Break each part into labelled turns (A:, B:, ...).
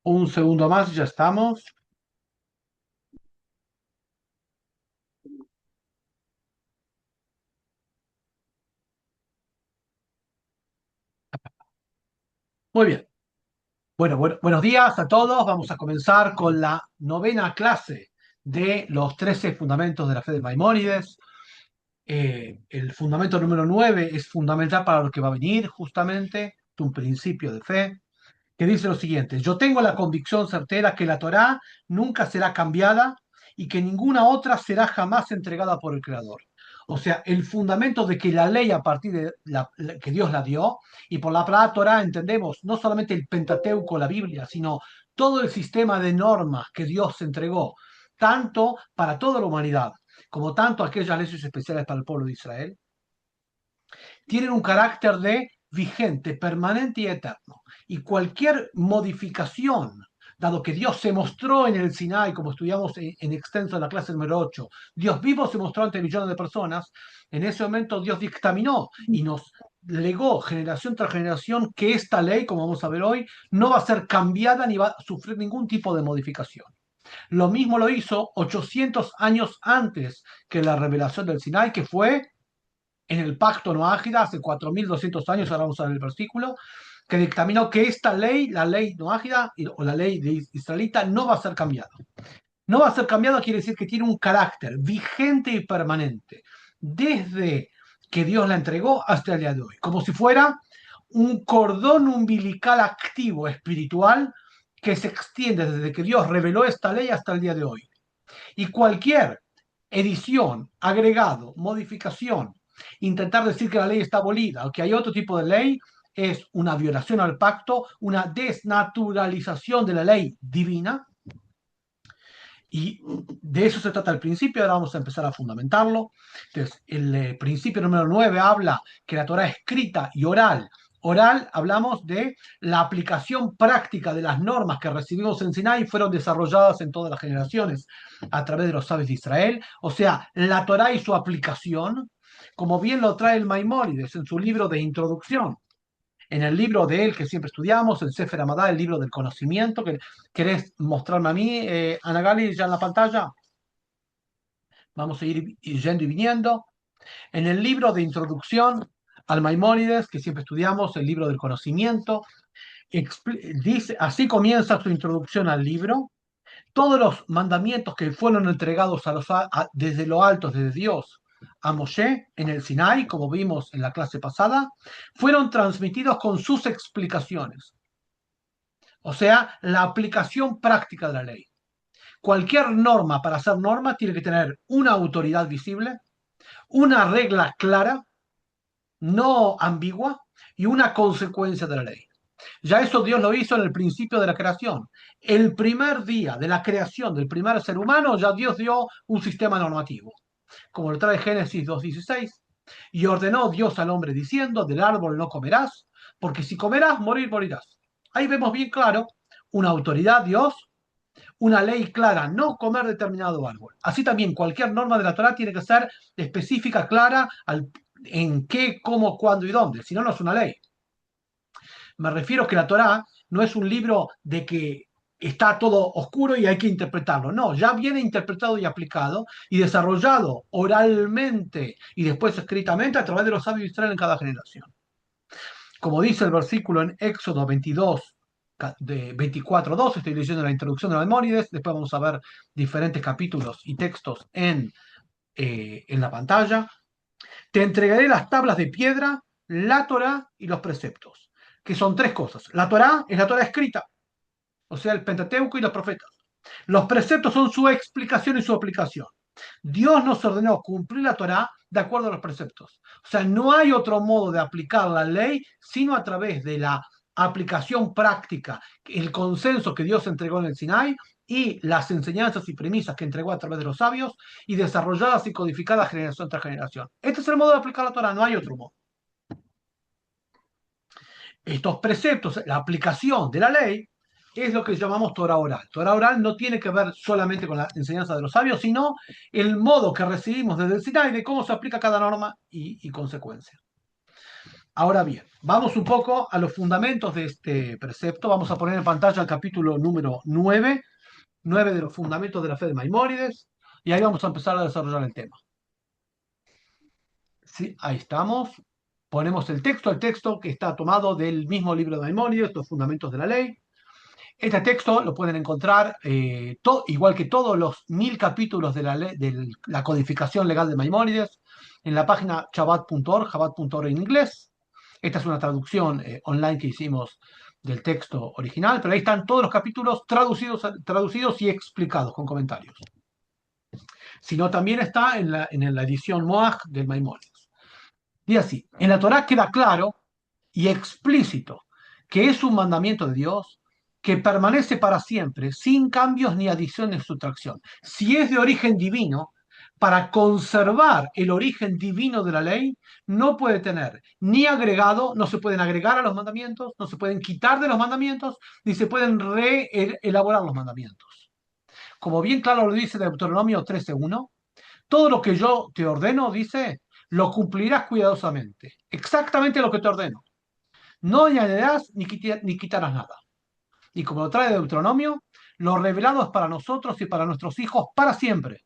A: Un segundo más y ya estamos. Muy bien. Buenos días a todos. Vamos a comenzar con la novena clase de los 13 fundamentos de la fe de Maimónides. El fundamento número 9 es fundamental para lo que va a venir, justamente, es un principio de fe, que dice lo siguiente: yo tengo la convicción certera que la Torá nunca será cambiada y que ninguna otra será jamás entregada por el Creador. O sea, el fundamento de que la ley a partir de que Dios la dio, y por la palabra Torá entendemos no solamente el Pentateuco, la Biblia, sino todo el sistema de normas que Dios entregó, tanto para toda la humanidad, como tanto aquellas leyes especiales para el pueblo de Israel, tienen un carácter de vigente, permanente y eterno. Y cualquier modificación, dado que Dios se mostró en el Sinai, como estudiamos en extenso en la clase número 8, Dios vivo se mostró ante millones de personas, en ese momento Dios dictaminó y nos legó generación tras generación que esta ley, como vamos a ver hoy, no va a ser cambiada ni va a sufrir ningún tipo de modificación. Lo mismo lo hizo 800 años antes que la revelación del Sinai, que fue en el pacto noágida, hace 4200 años, ahora vamos a ver el versículo, que dictaminó que esta ley, la ley noágida o la ley de israelita, no va a ser cambiada. No va a ser cambiado quiere decir que tiene un carácter vigente y permanente, desde que Dios la entregó hasta el día de hoy, como si fuera un cordón umbilical activo espiritual que se extiende desde que Dios reveló esta ley hasta el día de hoy. Y cualquier edición, agregado, modificación, intentar decir que la ley está abolida o que hay otro tipo de ley, es una violación al pacto, una desnaturalización de la ley divina. Y de eso se trata el principio. Ahora vamos a empezar a fundamentarlo. Entonces, el principio número 9 habla que la Torah escrita y oral. Oral, hablamos de la aplicación práctica de las normas que recibimos en Sinai, fueron desarrolladas en todas las generaciones a través de los sabios de Israel. O sea, la Torah y su aplicación, como bien lo trae el Maimónides en su libro de introducción, en el libro de él que siempre estudiamos, el Sefer Amadá, el libro del conocimiento, que querés mostrarme a mí, Ana Gali, ya en la pantalla. Vamos a ir yendo y viniendo. En el libro de introducción al Maimónides, que siempre estudiamos, el libro del conocimiento, dice, así comienza su introducción al libro. Todos los mandamientos que fueron entregados desde lo alto, desde Dios, a Moshe en el Sinai, como vimos en la clase pasada, fueron transmitidos con sus explicaciones. O sea, la aplicación práctica de la ley. Cualquier norma para ser norma tiene que tener una autoridad visible, una regla clara, no ambigua, y una consecuencia de la ley. Ya eso Dios lo hizo en el principio de la creación. El primer día de la creación del primer ser humano, ya Dios dio un sistema normativo, como lo trae Génesis 2:16. Y ordenó Dios al hombre diciendo: del árbol no comerás, porque si comerás, morirás. Ahí vemos bien claro una autoridad, Dios, una ley clara, no comer determinado árbol. Así también cualquier norma de la Torah tiene que ser específica, clara, en qué, cómo, cuándo y dónde, si no, no es una ley. Me refiero que la Torah no es un libro de que está todo oscuro y hay que interpretarlo. No, ya viene interpretado y aplicado y desarrollado oralmente y después escritamente a través de los sabios de Israel en cada generación. Como dice el versículo en Éxodo 22, de 24:2, estoy leyendo la introducción de Maimónides, después vamos a ver diferentes capítulos y textos en la pantalla. Te entregaré las tablas de piedra, la Torá y los preceptos, que son tres cosas. La Torá es la Torá escrita, o sea, el Pentateuco y los profetas. Los preceptos son su explicación y su aplicación. Dios nos ordenó cumplir la Torá de acuerdo a los preceptos. O sea, no hay otro modo de aplicar la ley sino a través de la aplicación práctica, el consenso que Dios entregó en el Sinai y las enseñanzas y premisas que entregó a través de los sabios y desarrolladas y codificadas generación tras generación. Este es el modo de aplicar la Torá, no hay otro modo. Estos preceptos, la aplicación de la ley, es lo que llamamos Torah oral. Torah oral no tiene que ver solamente con la enseñanza de los sabios, sino el modo que recibimos desde el Sinai de cómo se aplica cada norma y consecuencia. Ahora bien, vamos un poco a los fundamentos de este precepto. Vamos a poner en pantalla el capítulo número 9, 9 de los fundamentos de la fe de Maimónides, y ahí vamos a empezar a desarrollar el tema. Sí, ahí estamos. Ponemos el texto que está tomado del mismo libro de Maimónides, Los Fundamentos de la Ley. Este texto lo pueden encontrar, igual que todos los 1000 capítulos de la codificación legal de Maimónides, en la página chabad.org en inglés. Esta es una traducción online que hicimos del texto original, pero ahí están todos los capítulos traducidos y explicados con comentarios. Sino también está en la edición Moaj del Maimónides. Y así, en la Torá queda claro y explícito que es un mandamiento de Dios que permanece para siempre, sin cambios ni adición ni sustracción. Si es de origen divino, para conservar el origen divino de la ley, no puede tener ni agregado, no se pueden agregar a los mandamientos, no se pueden quitar de los mandamientos, ni se pueden reelaborar los mandamientos. Como bien claro lo dice Deuteronomio 13:1, todo lo que yo te ordeno, dice, lo cumplirás cuidadosamente. Exactamente lo que te ordeno. No añadirás ni quitarás nada. Y como lo trae Deuteronomio, lo revelado es para nosotros y para nuestros hijos para siempre,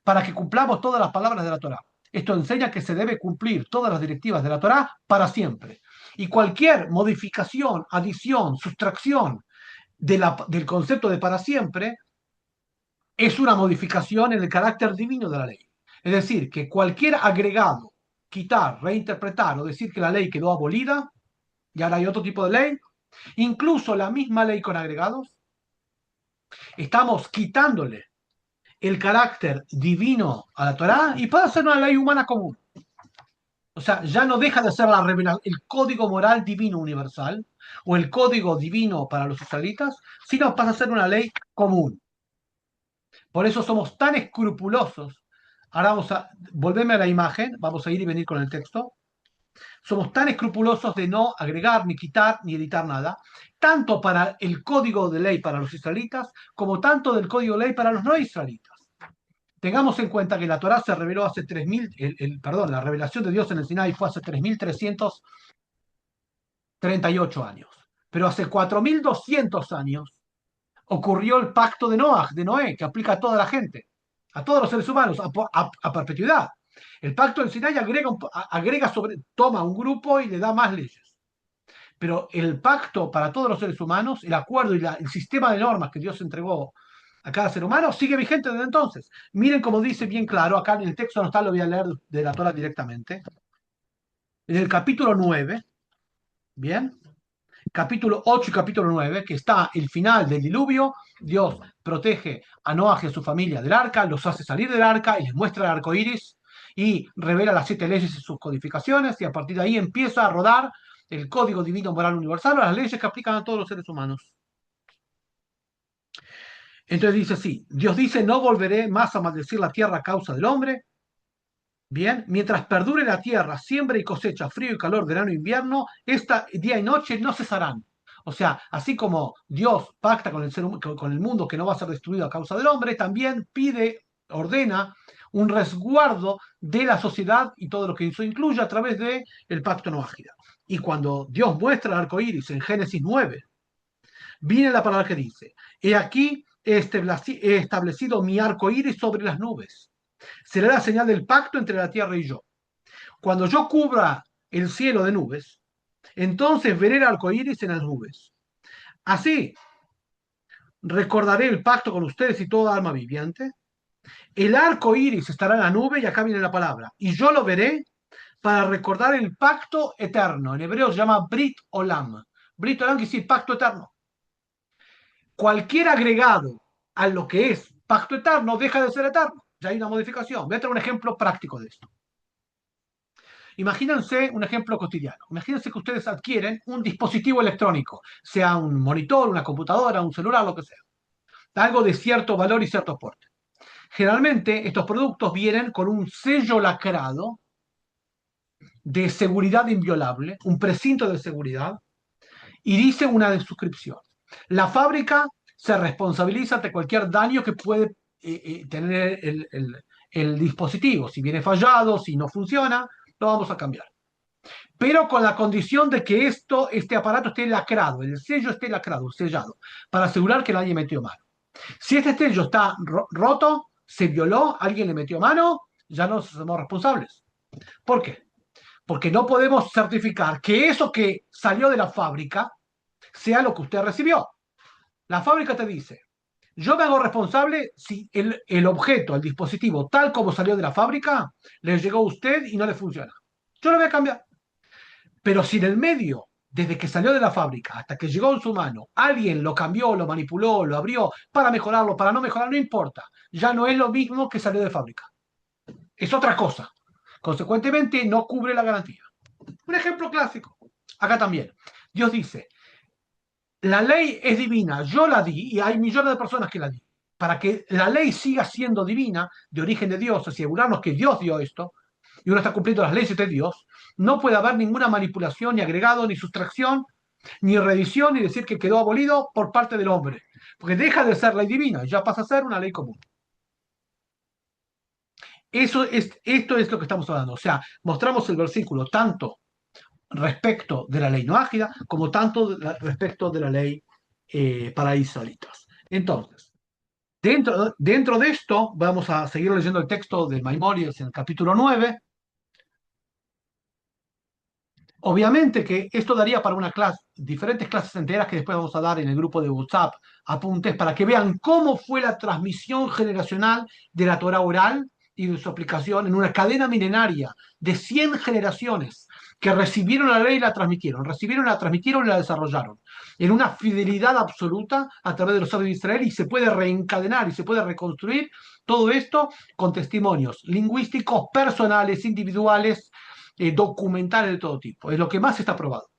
A: para que cumplamos todas las palabras de la Torá. Esto enseña que se debe cumplir todas las directivas de la Torá para siempre. Y cualquier modificación, adición, sustracción del concepto de para siempre es una modificación en el carácter divino de la ley. Es decir, que cualquier agregado, quitar, reinterpretar o decir que la ley quedó abolida, y ahora hay otro tipo de ley, incluso la misma ley con agregados, estamos quitándole el carácter divino a la Torá y puede ser una ley humana común. O sea, ya no deja de ser el código moral divino universal o el código divino para los israelitas, sino pasa a ser una ley común. Por eso somos tan escrupulosos. Ahora vamos a volverme a la imagen, vamos a ir y venir con el texto. Somos tan escrupulosos de no agregar, ni quitar, ni editar nada, tanto para el código de ley para los israelitas, como tanto del código de ley para los no israelitas. Tengamos en cuenta que la Torá se reveló hace 3.000, perdón, la revelación de Dios en el Sinai fue hace 3.338 años. Pero hace 4.200 años ocurrió el pacto de Noé, que aplica a toda la gente, a todos los seres humanos, a perpetuidad. El pacto del Sinai toma un grupo y le da más leyes. Pero el pacto para todos los seres humanos, el acuerdo y el sistema de normas que Dios entregó a cada ser humano, sigue vigente desde entonces. Miren como dice bien claro, acá en el texto no está, lo voy a leer de la Torah directamente. En el capítulo 9, bien, capítulo 8 y capítulo 9, que está el final del diluvio, Dios protege a Noah y a su familia del arca, los hace salir del arca y les muestra el arco iris y revela las 7 leyes y sus codificaciones, y a partir de ahí empieza a rodar el código divino moral universal, las leyes que aplican a todos los seres humanos. Entonces dice así, Dios dice, no volveré más a maldecir la tierra a causa del hombre. Bien, mientras perdure la tierra, siembra y cosecha, frío y calor, verano e invierno, día y noche no cesarán. O sea, así como Dios pacta con el mundo que no va a ser destruido a causa del hombre, también ordena un resguardo de la sociedad y todo lo que eso incluye a través del pacto noágida. Y cuando Dios muestra el arco iris en Génesis 9, viene la palabra que dice: He aquí he establecido mi arco iris sobre las nubes. Será la señal del pacto entre la tierra y yo. Cuando yo cubra el cielo de nubes, entonces veré el arco iris en las nubes. Así recordaré el pacto con ustedes y toda alma viviente. El arco iris estará en la nube, y acá viene la palabra, y yo lo veré para recordar el pacto eterno. En hebreo se llama Brit Olam. Brit Olam quiere decir pacto eterno. Cualquier agregado a lo que es pacto eterno deja de ser eterno. Ya hay una modificación. Voy a traer un ejemplo práctico de esto. Imagínense un ejemplo cotidiano. Imagínense que ustedes adquieren un dispositivo electrónico, sea un monitor, una computadora, un celular, lo que sea. Algo de cierto valor y cierto aporte. Generalmente estos productos vienen con un sello lacrado de seguridad inviolable, un precinto de seguridad, y dice una suscripción. La fábrica se responsabiliza ante cualquier daño que puede tener el dispositivo. Si viene fallado, si no funciona, lo vamos a cambiar. pero con la condición de que este aparato esté lacrado, el sello esté lacrado, sellado, para asegurar que nadie metió mano. Si este sello está roto, se violó, alguien le metió mano, ya no somos responsables. ¿Por qué? Porque no podemos certificar que eso que salió de la fábrica sea lo que usted recibió. La fábrica te dice, yo me hago responsable si el objeto, el dispositivo, tal como salió de la fábrica, le llegó a usted y no le funciona. Yo lo voy a cambiar. Pero si en el medio, desde que salió de la fábrica hasta que llegó en su mano, alguien lo cambió, lo manipuló, lo abrió para mejorarlo, para no mejorar, no importa. Ya no es lo mismo que salió de fábrica. Es otra cosa. Consecuentemente, no cubre la garantía. Un ejemplo clásico. Acá también. Dios dice, la ley es divina, yo la di y hay millones de personas que la di. Para que la ley siga siendo divina, de origen de Dios, asegurarnos que Dios dio esto, y uno está cumpliendo las leyes de Dios, no puede haber ninguna manipulación, ni agregado, ni sustracción, ni reedición, ni decir que quedó abolido por parte del hombre. Porque deja de ser ley divina, ya pasa a ser una ley común. Esto es lo que estamos hablando. O sea, mostramos el versículo tanto respecto de la ley noágida como tanto respecto de la ley para israelitas. Entonces, dentro de esto, vamos a seguir leyendo el texto de Maimónides en el capítulo 9. Obviamente que esto daría para una clase, diferentes clases enteras que después vamos a dar en el grupo de WhatsApp, apuntes para que vean cómo fue la transmisión generacional de la Torah oral y de su aplicación en una cadena milenaria de 100 generaciones que recibieron la ley y la transmitieron, recibieron, la transmitieron y la desarrollaron en una fidelidad absoluta a través de los sabios de Israel y se puede reencadenar y se puede reconstruir todo esto con testimonios lingüísticos, personales, individuales, documentales de todo tipo. Es lo que más está probado.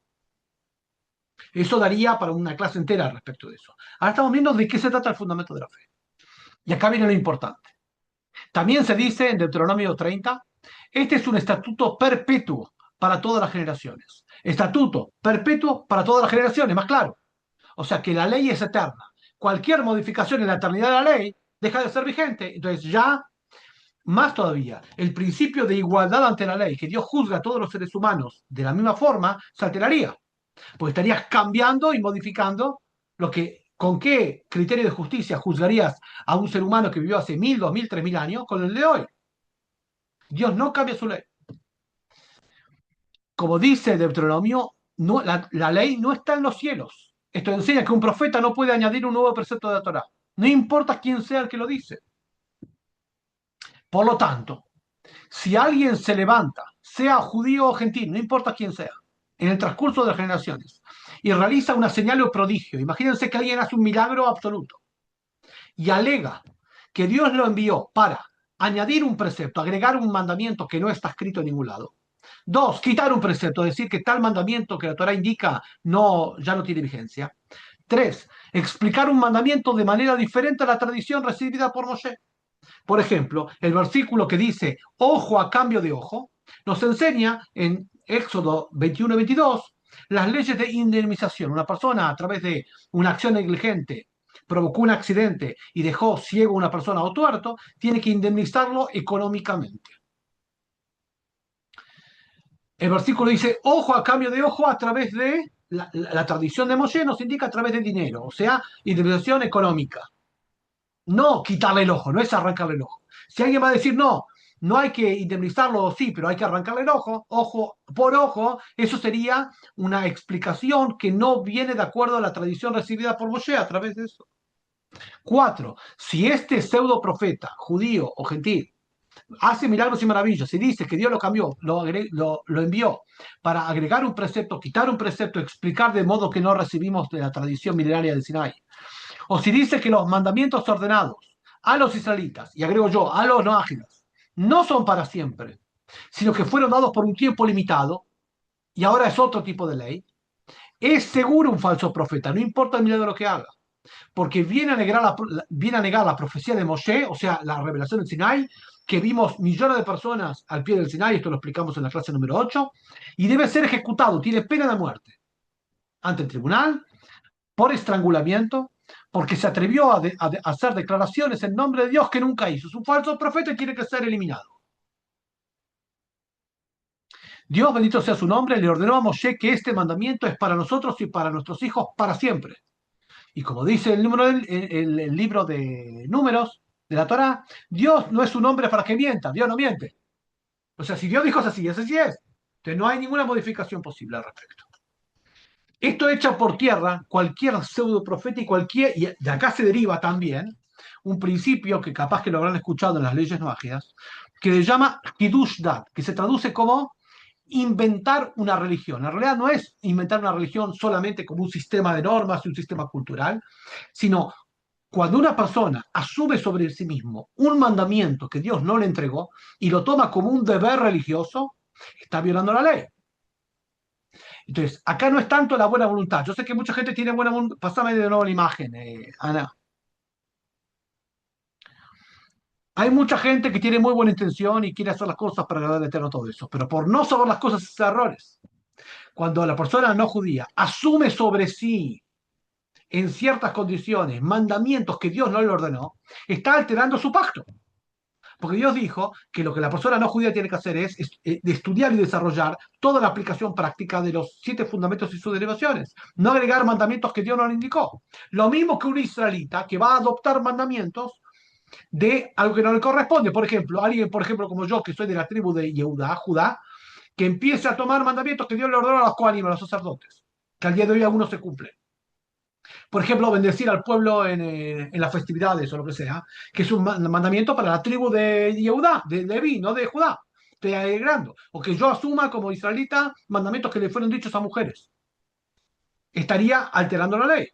A: Eso daría para una clase entera respecto de eso. Ahora estamos viendo de qué se trata el fundamento de la fe. Y acá viene lo importante. También se dice en Deuteronomio 30, este es un estatuto perpetuo para todas las generaciones. Estatuto perpetuo para todas las generaciones, más claro. O sea que la ley es eterna. Cualquier modificación en la eternidad de la ley deja de ser vigente. Entonces ya, más todavía, el principio de igualdad ante la ley, que Dios juzga a todos los seres humanos de la misma forma, se alteraría. Pues estarías cambiando y modificando lo que, con qué criterio de justicia juzgarías a un ser humano que vivió hace 1000, 2000, 3000 años con el de hoy. Dios no cambia su ley. Como dice Deuteronomio, no, la ley no está en los cielos. Esto enseña que un profeta no puede añadir un nuevo precepto de la Torah. No importa quién sea el que lo dice. Por lo tanto, si alguien se levanta, sea judío o gentil, no importa quién sea, en el transcurso de las generaciones, y realiza una señal o prodigio, imagínense que alguien hace un milagro absoluto, y alega que Dios lo envió para añadir un precepto, agregar un mandamiento que no está escrito en ningún lado. Dos, quitar un precepto, decir que tal mandamiento que la Torah indica ya no tiene vigencia. Tres, explicar un mandamiento de manera diferente a la tradición recibida por Moshe. Por ejemplo, el versículo que dice ojo a cambio de ojo, nos enseña en Éxodo 21-22 las leyes de indemnización. Una persona a través de una acción negligente provocó un accidente y dejó ciego a una persona o tuerto, tiene que indemnizarlo económicamente. El versículo dice ojo a cambio de ojo a través de la tradición de Moshe nos indica a través de dinero, o sea, indemnización económica. No quitarle el ojo, no es arrancarle el ojo. Si alguien va a decir no, no hay que indemnizarlo, sí, pero hay que arrancarle el ojo, ojo por ojo, eso sería una explicación que no viene de acuerdo a la tradición recibida por Moshe a través de eso. Cuatro, si este pseudo profeta, judío o gentil, hace milagros y maravillas y dice que Dios lo cambió, lo envió para agregar un precepto, quitar un precepto, explicar de modo que no recibimos de la tradición milenaria del Sinai, o si dice que los mandamientos ordenados a los israelitas, y agrego yo, a los no ágiles, no son para siempre, sino que fueron dados por un tiempo limitado, y ahora es otro tipo de ley, es seguro un falso profeta, no importa el milagro que haga, porque viene a negar la profecía de Moshe, o sea, la revelación del Sinai, que vimos millones de personas al pie del Sinai, esto lo explicamos en la clase número 8, y debe ser ejecutado, tiene pena de muerte ante el tribunal por estrangulamiento, porque se atrevió a hacer declaraciones en nombre de Dios que nunca hizo. Es un falso profeta y tiene que ser eliminado. Dios, bendito sea su nombre, le ordenó a Moshe que este mandamiento es para nosotros y para nuestros hijos para siempre. Y como dice el libro de Números de la Torá, Dios no es un hombre para que mienta, Dios no miente. O sea, si Dios dijo es así, es así es. Entonces no hay ninguna modificación posible al respecto. Esto echa por tierra cualquier pseudo profeta y de acá se deriva también un principio que capaz que lo habrán escuchado en las leyes noajidas, que se llama Hidush Dat, que se traduce como inventar una religión. En realidad no es inventar una religión solamente como un sistema de normas y un sistema cultural, sino cuando una persona asume sobre sí mismo un mandamiento que Dios no le entregó y lo toma como un deber religioso, está violando la ley. Entonces, acá no es tanto la buena voluntad. Yo sé que mucha gente tiene buena voluntad. Pásame de nuevo la imagen, Ana. Hay mucha gente que tiene muy buena intención y quiere hacer las cosas para agradar al Eterno todo eso, pero por no saber las cosas es errores. Cuando la persona no judía asume sobre sí en ciertas condiciones mandamientos que Dios no le ordenó, está alterando su pacto. Porque Dios dijo que lo que la persona no judía tiene que hacer es de estudiar y desarrollar toda la aplicación práctica de los 7 fundamentos y sus derivaciones. No agregar mandamientos que Dios no le indicó. Lo mismo que un israelita que va a adoptar mandamientos de algo que no le corresponde. Por ejemplo, alguien, por ejemplo, como yo, que soy de la tribu de Yehudá, Judá, que empiece a tomar mandamientos que Dios le ordenó a los Kohanim, a los sacerdotes, que al día de hoy algunos se cumplen. Por ejemplo, bendecir al pueblo en las festividades o lo que sea, que es un mandamiento para la tribu de Yehudá, de Leví, no de Judá. Estoy agregando. O que yo asuma como israelita mandamientos que le fueron dichos a mujeres. Estaría alterando la ley.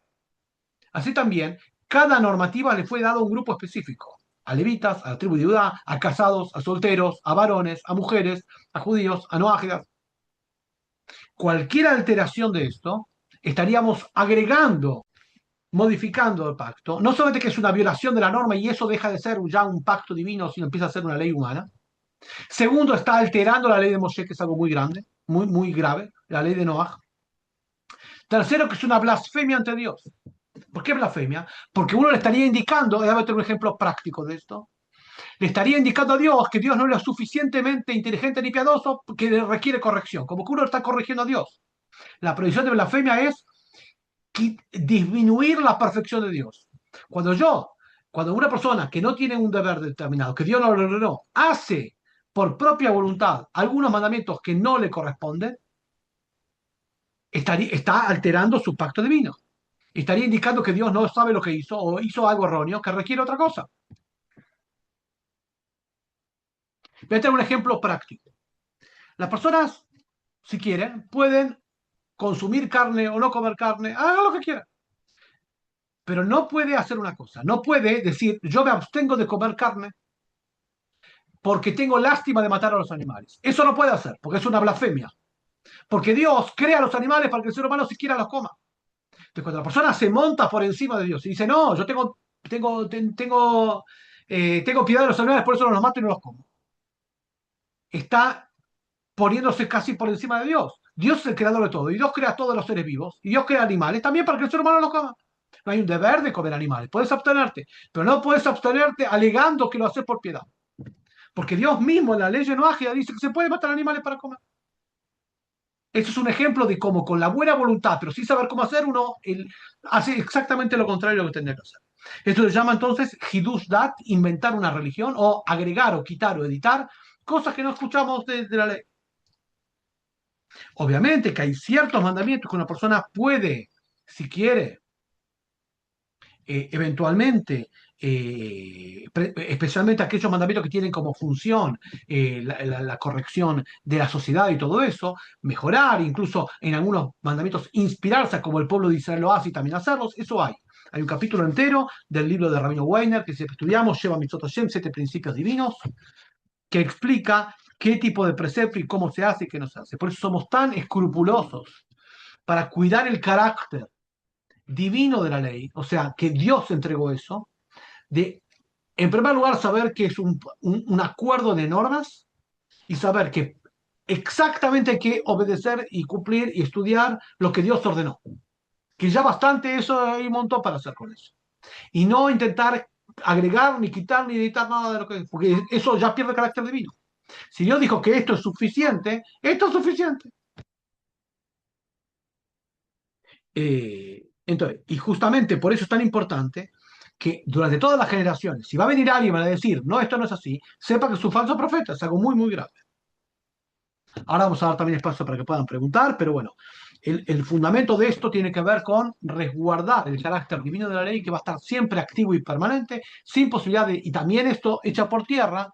A: Así también, cada normativa le fue dada a un grupo específico. A levitas, a la tribu de Judá, a casados, a solteros, a varones, a mujeres, a judíos, a no ágidas. Cualquier alteración de esto, estaríamos agregando, modificando el pacto. No solamente que es una violación de la norma y eso deja de ser ya un pacto divino, sino empieza a ser una ley humana. Segundo, está alterando la ley de Moshe, que es algo muy grande, muy, muy grave, la ley de Noah. Tercero, que es una blasfemia ante Dios. ¿Por qué blasfemia? Porque uno le estaría indicando, déjame tener un ejemplo práctico de esto, le estaría indicando a Dios que Dios no es lo suficientemente inteligente ni piadoso que requiere corrección, como que uno está corrigiendo a Dios. La prohibición de blasfemia es disminuir la perfección de Dios. Cuando yo, cuando una persona que no tiene un deber determinado, que Dios no lo ordenó, hace por propia voluntad algunos mandamientos que no le corresponden, está alterando su pacto divino. Estaría indicando que Dios no sabe lo que hizo o hizo algo erróneo que requiere otra cosa. Voy a tener un ejemplo práctico. Las personas, si quieren, pueden consumir carne o no comer carne, hagan lo que quieran. Pero no puede hacer una cosa, no puede decir, yo me abstengo de comer carne porque tengo lástima de matar a los animales. Eso no puede hacer, porque es una blasfemia. Porque Dios crea a los animales para que el ser humano siquiera los coma. Entonces, cuando la persona se monta por encima de Dios y dice, no, yo tengo piedad de los animales, por eso no los mato y no los como, está poniéndose casi por encima de Dios. Dios es el creador de todo, y Dios crea a todos los seres vivos, y Dios crea animales también para que el ser humano los coma. No hay un deber de comer animales, puedes abstenerte, pero no puedes abstenerte alegando que lo haces por piedad. Porque Dios mismo en la ley noágida dice que se puede matar animales para comer. Eso es un ejemplo de cómo con la buena voluntad, pero sin saber cómo hacer, uno hace exactamente lo contrario de lo que tendría que hacer. Esto se llama entonces Hidush Dat, inventar una religión, o agregar o quitar o editar cosas que no escuchamos de la ley. Obviamente que hay ciertos mandamientos que una persona puede, si quiere, eventualmente, especialmente aquellos mandamientos que tienen como función la corrección de la sociedad y todo eso, mejorar, incluso en algunos mandamientos inspirarse, como el pueblo de Israel lo hace y también hacerlos, eso hay. Hay un capítulo entero del libro de Rabino Weiner que si estudiamos, lleva Mitzvot Hashem, 7 principios divinos, que explica qué tipo de precepto y cómo se hace y qué no se hace. Por eso somos tan escrupulosos para cuidar el carácter divino de la ley, o sea, que Dios entregó eso, de, en primer lugar, saber que es un acuerdo de normas y saber que exactamente hay que obedecer y cumplir y estudiar lo que Dios ordenó. Que ya bastante eso hay un montón para hacer con eso. Y no intentar agregar, ni quitar, ni editar nada de lo que... Porque eso ya pierde carácter divino. Si Dios dijo que esto es suficiente, esto es suficiente. Entonces, y justamente por eso es tan importante que durante todas las generaciones, si va a venir alguien a decir, no, esto no es así, sepa que es un falso profeta, es algo muy, muy grave. Ahora vamos a dar también espacio para que puedan preguntar, pero bueno, el fundamento de esto tiene que ver con resguardar el carácter divino de la ley que va a estar siempre activo y permanente, sin posibilidad de, y también esto echa por tierra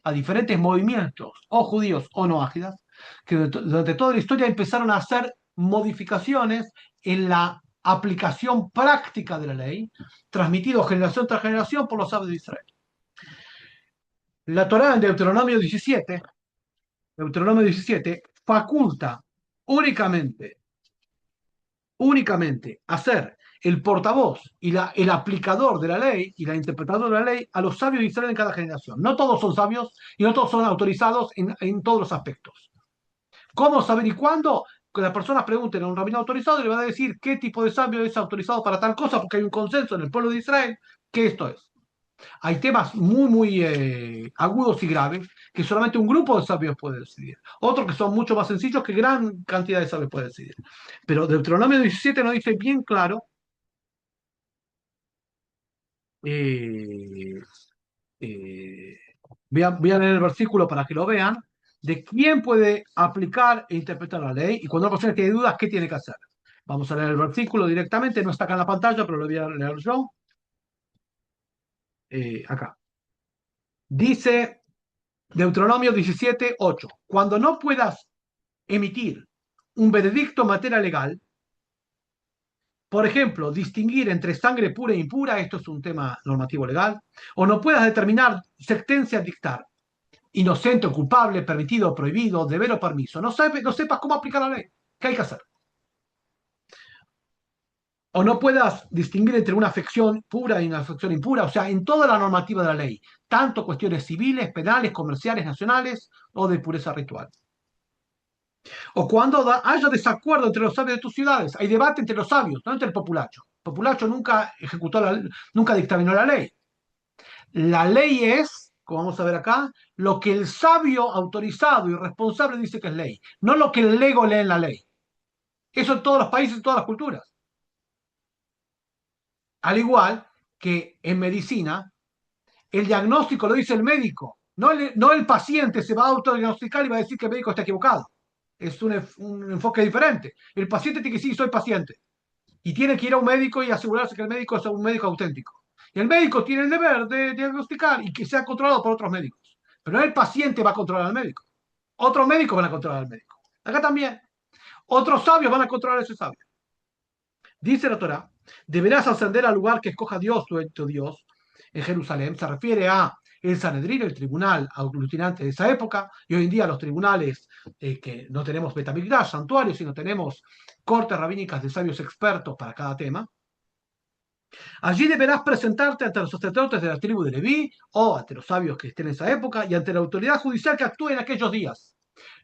A: a diferentes movimientos, o judíos o no ágidas, que durante toda la historia empezaron a hacer modificaciones en la aplicación práctica de la ley, transmitido generación tras generación por los sabios de Israel. La Torá en Deuteronomio 17 faculta únicamente, únicamente hacer el portavoz y el aplicador de la ley y la interpretador de la ley a los sabios de Israel en cada generación. No todos son sabios y no todos son autorizados en todos los aspectos. ¿Cómo saber y cuándo? Que las personas pregunten a un rabino autorizado y le van a decir qué tipo de sabio es autorizado para tal cosa, porque hay un consenso en el pueblo de Israel que esto es. Hay temas muy, muy agudos y graves que solamente un grupo de sabios puede decidir. Otros que son mucho más sencillos que gran cantidad de sabios puede decidir. Pero Deuteronomio 17 nos dice bien claro, eh, eh, voy a leer el versículo para que lo vean, de quién puede aplicar e interpretar la ley y cuando una persona tiene dudas, ¿qué tiene que hacer? Vamos a leer el versículo directamente, no está acá en la pantalla, pero lo voy a leer yo. Acá. Dice Deuteronomio 17:8. Cuando no puedas emitir un veredicto en materia legal, por ejemplo, distinguir entre sangre pura e impura, esto es un tema normativo legal, o no puedas determinar sentencia a dictar, inocente o culpable, permitido o prohibido, deber o permiso, no sepas cómo aplicar la ley, ¿qué hay que hacer? O no puedas distinguir entre una afección pura y una afección impura, o sea, en toda la normativa de la ley, tanto cuestiones civiles, penales, comerciales, nacionales o de pureza ritual. O cuando haya desacuerdo entre los sabios de tus ciudades, hay debate entre los sabios, no entre el populacho. El populacho nunca nunca dictaminó la ley. La ley es, como vamos a ver acá, lo que el sabio autorizado y responsable dice que es ley, no lo que el lego lee en la ley. Eso en todos los países, en todas las culturas. Al igual que en medicina, el diagnóstico lo dice el médico, no el paciente se va a autodiagnosticar y va a decir que el médico está equivocado. Es un enfoque diferente. El paciente tiene que decir, soy paciente. Y tiene que ir a un médico y asegurarse que el médico es un médico auténtico. Y el médico tiene el deber de diagnosticar y que sea controlado por otros médicos. Pero no el paciente va a controlar al médico. Otros médicos van a controlar al médico. Acá también. Otros sabios van a controlar a ese sabio. Dice la Torah, deberás ascender al lugar que escoja Dios, tu Dios, en Jerusalén. Se refiere a el Sanedrín, el tribunal aglutinante de esa época, y hoy en día los tribunales que no tenemos Betamigdash, santuarios, sino tenemos cortes rabínicas de sabios expertos para cada tema. Allí deberás presentarte ante los sacerdotes de la tribu de Leví o ante los sabios que estén en esa época y ante la autoridad judicial que actúe en aquellos días.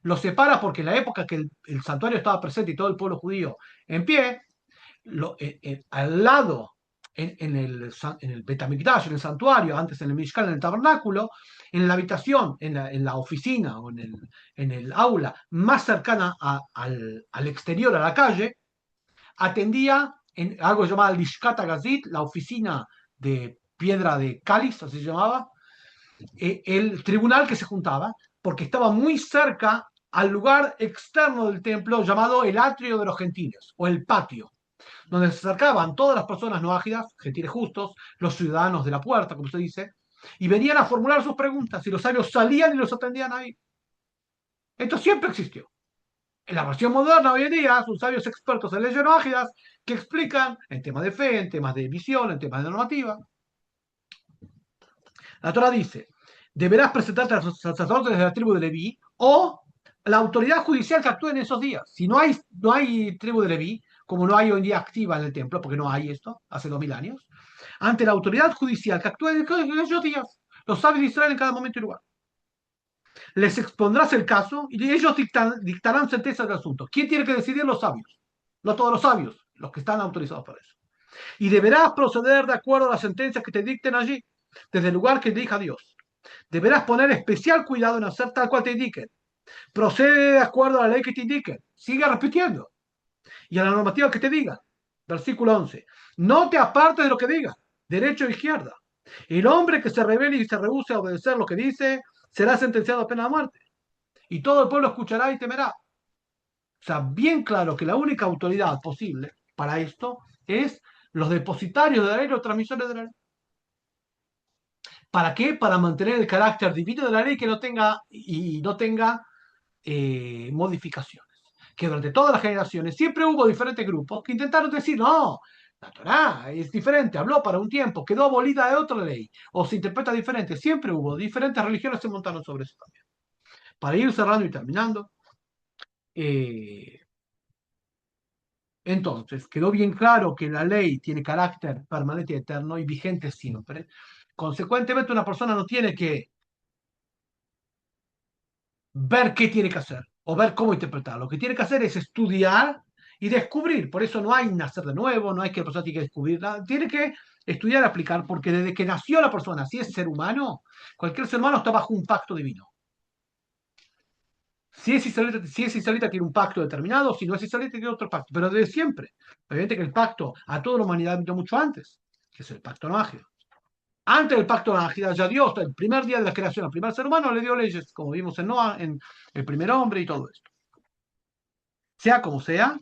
A: Los separa porque en la época que el santuario estaba presente y todo el pueblo judío en pie, al lado, en el Betamigdash, en el santuario, antes en el Mishkan, en el tabernáculo, en la habitación, en la oficina o en el aula más cercana al exterior, a la calle, atendía en algo llamado Lishkat Gazit, la oficina de piedra de cáliz, así se llamaba, el tribunal que se juntaba, porque estaba muy cerca al lugar externo del templo llamado el atrio de los gentiles, o el patio, donde se acercaban todas las personas no ágidas, gentiles justos, los ciudadanos de la puerta, como se dice, y venían a formular sus preguntas, y los sabios salían y los atendían ahí. Esto siempre existió. En la versión moderna hoy en día son sabios expertos en leyes no ágidas que explican en temas de fe, en temas de visión, en temas de normativa. La Torah dice, deberás presentarte a los sacerdotes de la tribu de Leví o la autoridad judicial que actúe en esos días. Si no hay tribu de Leví, como no hay hoy en día activa en el templo, porque no hay esto, hace 2000 años, ante la autoridad judicial que actúe en esos días, los sabios de Israel en cada momento y lugar. Les expondrás el caso y ellos dictarán sentencia del asunto. ¿Quién tiene que decidir? Los sabios. No todos los sabios, los que están autorizados para eso. Y deberás proceder de acuerdo a las sentencias que te dicten allí, desde el lugar que elija Dios. Deberás poner especial cuidado en hacer tal cual te indiquen. Procede de acuerdo a la ley que te indiquen. Sigue repitiendo. Y a la normativa que te digan. Versículo 11. No te apartes de lo que diga, derecha o izquierda. El hombre que se rebele y se rehúse a obedecer lo que dice será sentenciado a pena de muerte. Y todo el pueblo escuchará y temerá. O sea, bien claro que la única autoridad posible para esto es los depositarios de la ley, los transmisores de la ley. ¿Para qué? Para mantener el carácter divino de la ley que no tenga y no tenga modificaciones. Que durante todas las generaciones siempre hubo diferentes grupos que intentaron decir, no, la Torá es diferente, habló para un tiempo, quedó abolida de otra ley, o se interpreta diferente. Siempre hubo, diferentes religiones se montaron sobre eso también. Para ir cerrando y terminando, eh, entonces quedó bien claro que la ley tiene carácter permanente y eterno y vigente siempre. Consecuentemente, una persona no tiene que ver qué tiene que hacer o ver cómo interpretar. Lo que tiene que hacer es estudiar y descubrir. Por eso no hay nacer de nuevo, no hay que la persona tiene que descubrir nada. Tiene que estudiar y aplicar, porque desde que nació la persona, si es ser humano, cualquier ser humano está bajo un pacto divino. Si es israelita tiene un pacto determinado, si no es israelita tiene otro pacto, pero desde siempre. Obviamente que el pacto a toda la humanidad vino mucho antes, que es el pacto noágido. Antes del pacto noágido, ya Dios, el primer día de la creación al primer ser humano, le dio leyes, como vimos en Noah, en el primer hombre y todo esto. Sea como sea,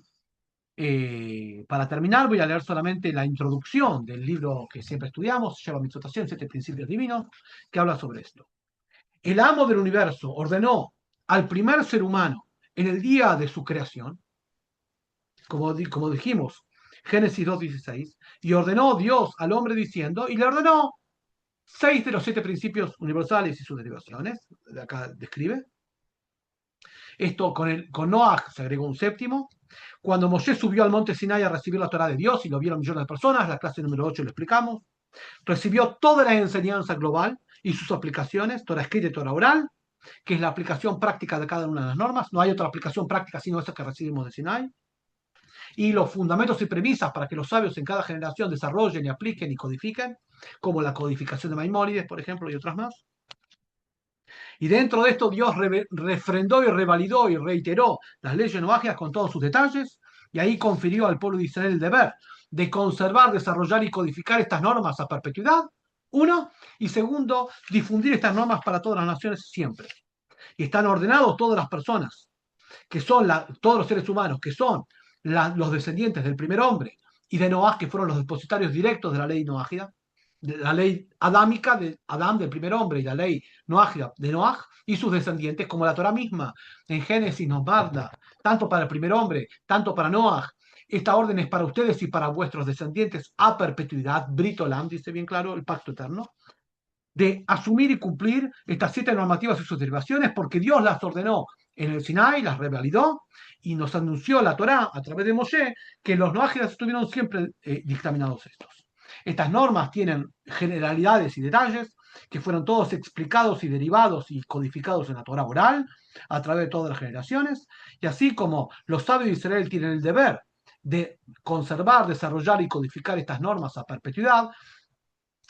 A: para terminar voy a leer solamente la introducción del libro que siempre estudiamos, se llama Mitzotación, Siete Principios Divinos, que habla sobre esto. El amo del universo ordenó al primer ser humano en el día de su creación, como dijimos, Génesis 2:16, y ordenó Dios al hombre diciendo, y le ordenó seis de los siete principios universales y sus derivaciones, de acá describe. Esto con Noah se agregó un séptimo. Cuando Moshe subió al monte Sinai a recibir la Torah de Dios, y lo vieron millones de personas, la clase número 8 lo explicamos, recibió toda la enseñanza global y sus aplicaciones, Torah escrita y Torah oral, que es la aplicación práctica de cada una de las normas. No hay otra aplicación práctica sino esa que recibimos de Sinai. Y los fundamentos y premisas para que los sabios en cada generación desarrollen y apliquen y codifiquen, como la codificación de Maimónides, por ejemplo, y otras más. Y dentro de esto Dios refrendó y revalidó y reiteró las leyes noajias con todos sus detalles, y ahí confirió al pueblo de Israel el deber de conservar, desarrollar y codificar estas normas a perpetuidad, uno, y segundo, difundir estas normas para todas las naciones siempre. Y están ordenados todas las personas, que son todos los seres humanos, que son los descendientes del primer hombre y de Noah, que fueron los depositarios directos de la ley noágida, de la ley adámica de Adán, del primer hombre, y la ley noágida de Noah y sus descendientes, como la Torah misma en Génesis nos manda, tanto para el primer hombre, tanto para Noah. Esta orden es para ustedes y para vuestros descendientes a perpetuidad, Brit Olam, dice bien claro, el pacto eterno, de asumir y cumplir estas siete normativas y sus derivaciones, porque Dios las ordenó en el Sinai, las revalidó y nos anunció la Torá a través de Moshe que los noágidas estuvieron siempre dictaminados estos. Estas normas tienen generalidades y detalles que fueron todos explicados y derivados y codificados en la Torá oral a través de todas las generaciones, y así como los sabios de Israel tienen el deber de conservar, desarrollar y codificar estas normas a perpetuidad,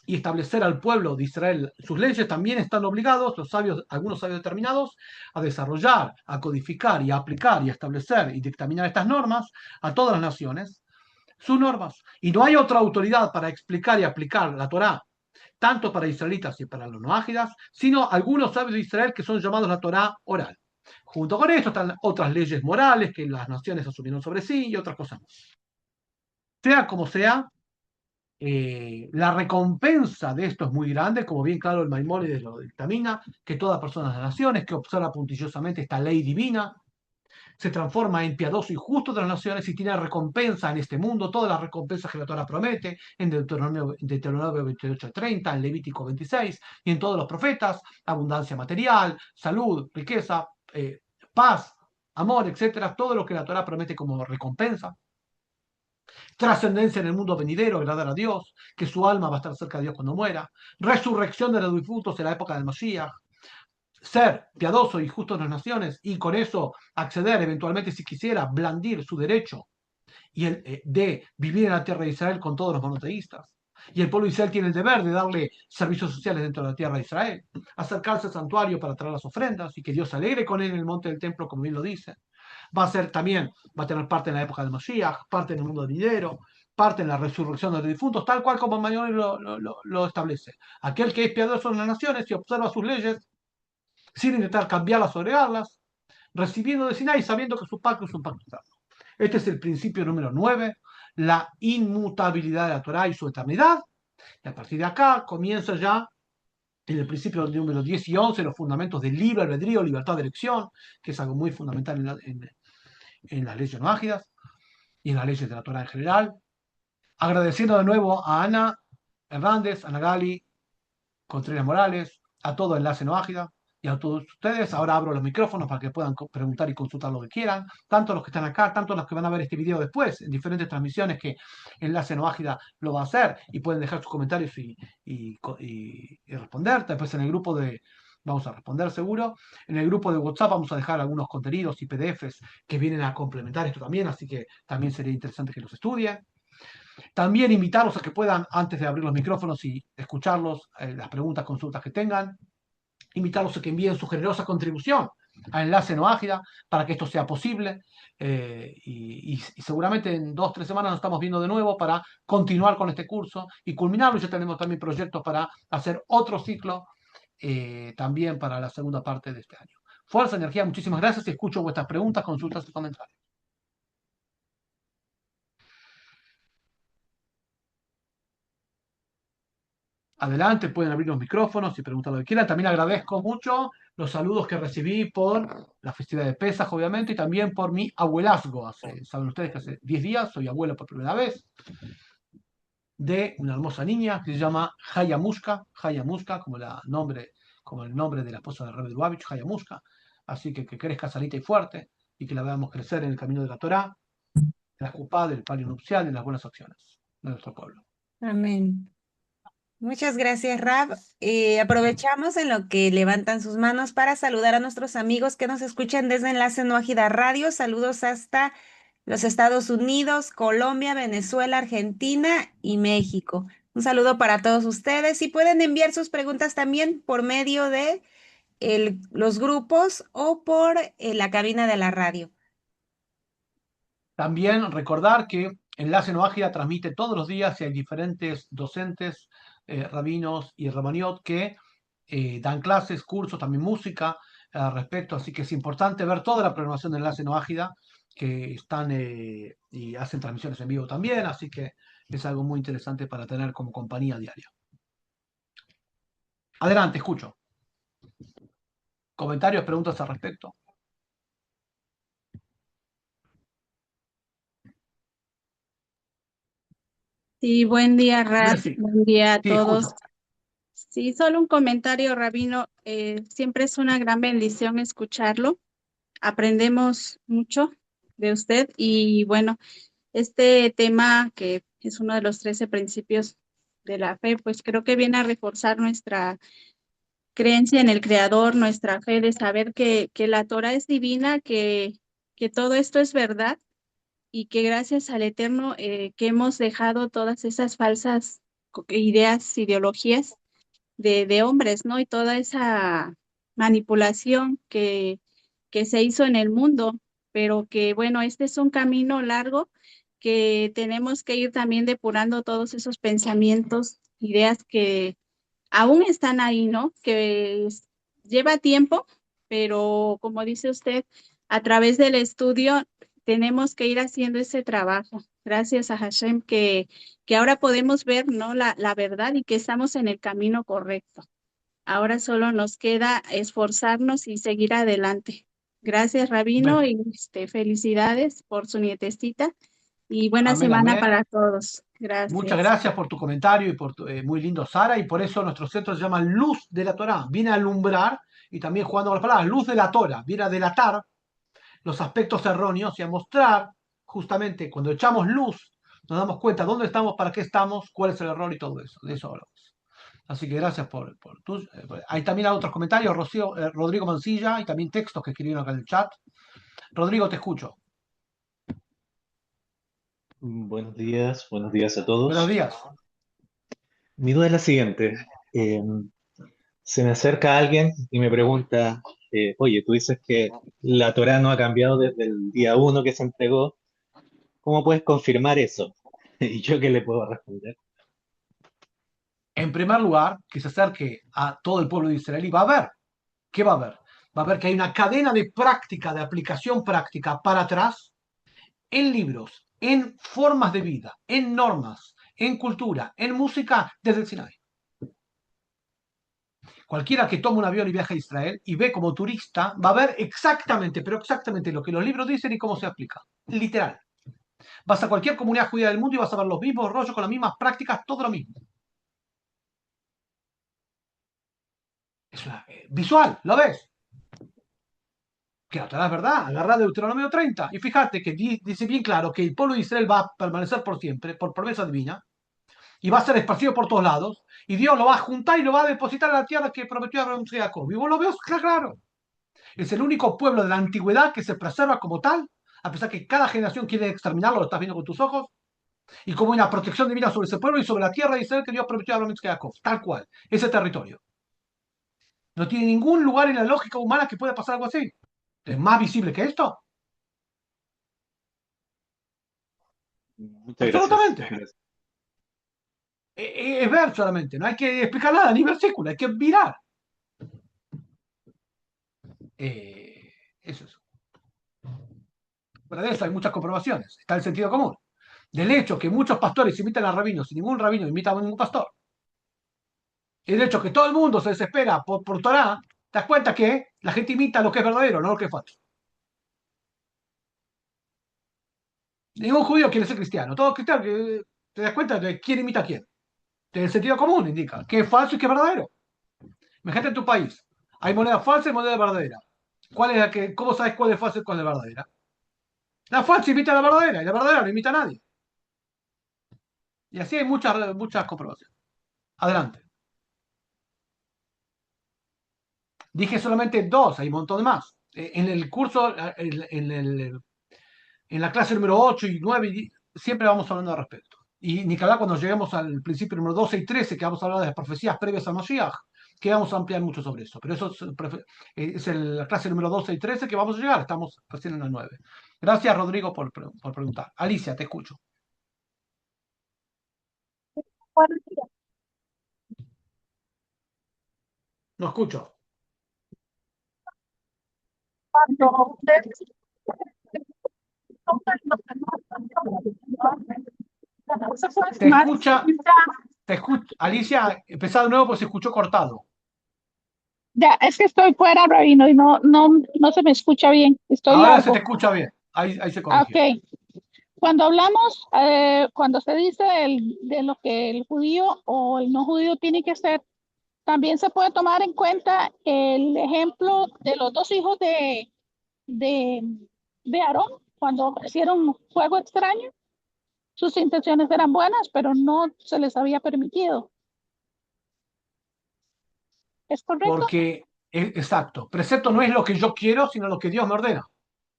A: y establecer al pueblo de Israel sus leyes, también están obligados los sabios, algunos sabios determinados, a desarrollar, a codificar y a aplicar y a establecer y dictaminar estas normas a todas las naciones, sus normas. Y no hay otra autoridad para explicar y aplicar la Torá, tanto para israelitas y para los noágidas, sino algunos sabios de Israel que son llamados la Torá oral. Junto con esto están otras leyes morales que las naciones asumieron sobre sí y otras cosas más. Sea como sea, la recompensa de esto es muy grande, como bien claro el Maimónides lo dictamina, que toda persona de las naciones que observa puntillosamente esta ley divina se transforma en piadoso y justo de las naciones y tiene recompensa en este mundo, todas las recompensas que la Torah promete, en Deuteronomio 28:30, en Levítico 26, y en todos los profetas, abundancia material, salud, riqueza, paz, amor, etcétera, todo lo que la Torah promete como recompensa. Trascendencia en el mundo venidero, agradar a Dios, que su alma va a estar cerca de Dios cuando muera, resurrección de los difuntos en la época del Mashiach, ser piadoso y justo en las naciones y con eso acceder eventualmente, si quisiera, blandir su derecho y el de vivir en la tierra de Israel con todos los monoteístas. Y el pueblo de Israel tiene el deber de darle servicios sociales dentro de la tierra de Israel, acercarse al santuario para traer las ofrendas y que Dios se alegre con él en el monte del templo, como bien lo dice. Va a ser también, va a tener parte en la época del Mashiach, parte en el mundo venidero, parte en la resurrección de los difuntos, tal cual como Manuel lo establece. Aquel que es piadoso en las naciones y observa sus leyes sin intentar cambiarlas o agregarlas, recibiendo de Sinai sabiendo que su pacto es un pacto eterno. Este es el principio número 9, la inmutabilidad de la Torah y su eternidad. Y a partir de acá comienza ya en el principio número 10 y 11 los fundamentos del libre albedrío, libertad de elección, que es algo muy fundamental en las leyes noágidas y en las leyes de la Torah en general. Agradeciendo de nuevo a Ana Hernández, Ana Gali, Contreras Morales, a todo Enlace No Ágida y a todos ustedes. Ahora abro los micrófonos para que puedan preguntar y consultar lo que quieran, tanto los que están acá, tanto los que van a ver este video después, en diferentes transmisiones que Enlace No Ágida lo va a hacer y pueden dejar sus comentarios y responder. Después en el grupo de, vamos a responder seguro. En el grupo de WhatsApp vamos a dejar algunos contenidos y PDFs que vienen a complementar esto también, así que también sería interesante que los estudien. También invitarlos a que puedan, antes de abrir los micrófonos y escucharlos, las preguntas, consultas que tengan, invitarlos a que envíen su generosa contribución a Enlace No Ágida para que esto sea posible. Y seguramente en 2 o 3 semanas nos estamos viendo de nuevo para continuar con este curso y culminarlo. Ya tenemos también proyectos para hacer otro ciclo también para la segunda parte de este año. Fuerza, energía, muchísimas gracias y escucho vuestras preguntas, consultas y comentarios. Adelante, pueden abrir los micrófonos y preguntar lo que quieran. También agradezco mucho los saludos que recibí por la festividad de Pesaj, obviamente, y también por mi abuelazgo. Saben ustedes que hace 10 días soy abuelo por primera vez de una hermosa niña que se llama Haya Muska, como el nombre de la esposa de Rebbe Lubavitch, Haya Muska. Así que crezca sanita y fuerte y que la veamos crecer en el camino de la Torá, en la Jupá, del palio nupcial y en las buenas acciones de nuestro pueblo.
B: Amén. Muchas gracias, Rab. Aprovechamos en lo que levantan sus manos para saludar a nuestros amigos que nos escuchan desde Enlace No Ágida Radio. Saludos hasta los Estados Unidos, Colombia, Venezuela, Argentina y México. Un saludo para todos ustedes y pueden enviar sus preguntas también por medio de los grupos o por la cabina de la radio.
A: También recordar que Enlace No Ágida transmite todos los días y hay diferentes docentes, rabinos y ramaniot que dan clases, cursos, también música al respecto. Así que es importante ver toda la programación de Enlace No Ágida que están y hacen transmisiones en vivo también. Así que es algo muy interesante para tener como compañía diaria. Adelante, escucho. ¿Comentarios, preguntas al respecto?
C: Sí, buen día, Rab.
A: Sí,
C: Buen día a
A: sí, escucho.
C: todos. Sí, solo un comentario, Rabino. Siempre es una gran bendición escucharlo. Aprendemos mucho de usted y bueno, este tema que es uno de los 13 principios de la fe, pues creo que viene a reforzar nuestra creencia en el Creador, nuestra fe de saber que la Torah es divina, que todo esto es verdad y que gracias al Eterno que hemos dejado todas esas falsas ideas, ideologías de hombres, ¿no? Y toda esa manipulación que se hizo en el mundo, pero que bueno, este es un camino largo que tenemos que ir también depurando todos esos pensamientos, ideas que aún están ahí, ¿no? Lleva tiempo, pero como dice usted, a través del estudio tenemos que ir haciendo ese trabajo. Gracias a Hashem que ahora podemos ver, ¿no? La verdad y que estamos en el camino correcto. Ahora solo nos queda esforzarnos y seguir adelante. Gracias, Rabino,
A: Amén,
C: y felicidades por su nietecita y buena
A: amén,
C: semana
A: amén.
C: para todos.
A: Muchas
C: Gracias.
A: gracias por tu comentario y por tu, muy lindo, Sara, y por eso nuestro centro se llama Luz de la Torá. Viene a alumbrar y también jugando con las palabras, luz de la Torá, viene a delatar los aspectos erróneos y a mostrar justamente cuando echamos luz, nos damos cuenta dónde estamos, para qué estamos, cuál es el error y todo eso. De eso hablamos. Así que gracias por tus. Hay también otros comentarios, Rodrigo Mancilla, y también textos que escribieron acá en el chat. Rodrigo, te escucho.
D: Buenos días a
A: Buenos
D: todos.
A: días.
D: Mi duda es la siguiente. Se me acerca alguien y me pregunta, oye, tú dices que la Torá no ha cambiado desde el día uno que se entregó. ¿Cómo puedes confirmar eso? ¿Y yo qué le puedo responder?
A: En primer lugar, que se acerque a todo el pueblo de Israel y va a ver. ¿Qué va a ver? Va a ver que hay una cadena de práctica, de aplicación práctica para atrás, en libros, en formas de vida, en normas, en cultura, en música, desde el Sinai. Cualquiera que tome un avión y viaje a Israel y ve como turista, va a ver exactamente, pero exactamente lo que los libros dicen y cómo se aplica. Literal. Vas a cualquier comunidad judía del mundo y vas a ver los mismos rollos con las mismas prácticas, todo lo mismo. Es visual, ¿lo ves? Que la Torá es verdad, agarra Deuteronomio 30 y fíjate que dice bien claro que el pueblo de Israel va a permanecer por siempre, por promesa divina, y va a ser esparcido por todos lados, y Dios lo va a juntar y lo va a depositar en la tierra que prometió a Abraham y Jacob. Y vos lo ves claro. Es el único pueblo de la antigüedad que se preserva como tal, a pesar que cada generación quiere exterminarlo, lo estás viendo con tus ojos, y como una protección divina sobre ese pueblo y sobre la tierra de Israel que Dios prometió a Abraham y Jacob. Tal cual, ese territorio. No tiene ningún lugar en la lógica humana que pueda pasar algo así. ¿Es más visible que esto?
D: Muchas gracias.
A: Absolutamente. Es ver solamente, no hay que explicar nada, ni versículo, hay que mirar. Eso es. Fuera de eso hay muchas comprobaciones. Está el sentido común. Del hecho que muchos pastores imitan a rabinos y ningún rabino imita a ningún pastor. Y del hecho que todo el mundo se desespera por Torah, te das cuenta que la gente imita lo que es verdadero, no lo que es falso. Ningún judío quiere ser cristiano. Todo cristiano que te das cuenta de quién imita a quién. El sentido común indica qué es falso y qué es verdadero. Imagínate en tu país. Hay moneda falsa y moneda verdadera. ¿Cuál es la que, ¿Cómo sabes cuál es falsa y cuál es verdadera? La falsa imita a la verdadera y la verdadera no imita a nadie. Y así hay muchas comprobaciones. Adelante. Dije solamente dos, hay un montón más. En el curso, en la clase número 8 y 9, siempre vamos hablando al respecto. Y ni que hablar cuando lleguemos al principio número 12 y 13, que vamos a hablar de las profecías previas a Mashiach, que vamos a ampliar mucho sobre eso. Pero eso es la clase número 12 y 13 que vamos a llegar, estamos recién en la 9. Gracias, Rodrigo, por preguntar. Alicia, te escucho.
E: Buenos días.
A: No escucho.
E: Cuando ustedes se puede
A: Te
E: estimar
A: escucha, Alicia, empezá de nuevo porque se escuchó cortado.
E: ya, es que estoy fuera, Rabino, y no se me escucha bien, estoy
A: Ahora se te
E: largo.
A: escucha bien. Ahí se
E: Ah,
A: corrigió.
E: ok, cuando hablamos, cuando se dice de lo que el judío o el no judío tiene que hacer, también se puede tomar en cuenta el ejemplo de los dos hijos de, de Aarón, cuando hicieron fuego extraño. Sus intenciones eran buenas, pero no se les había permitido. ¿Es correcto?
A: Porque, exacto, precepto no es lo que yo quiero, sino lo que Dios me ordena.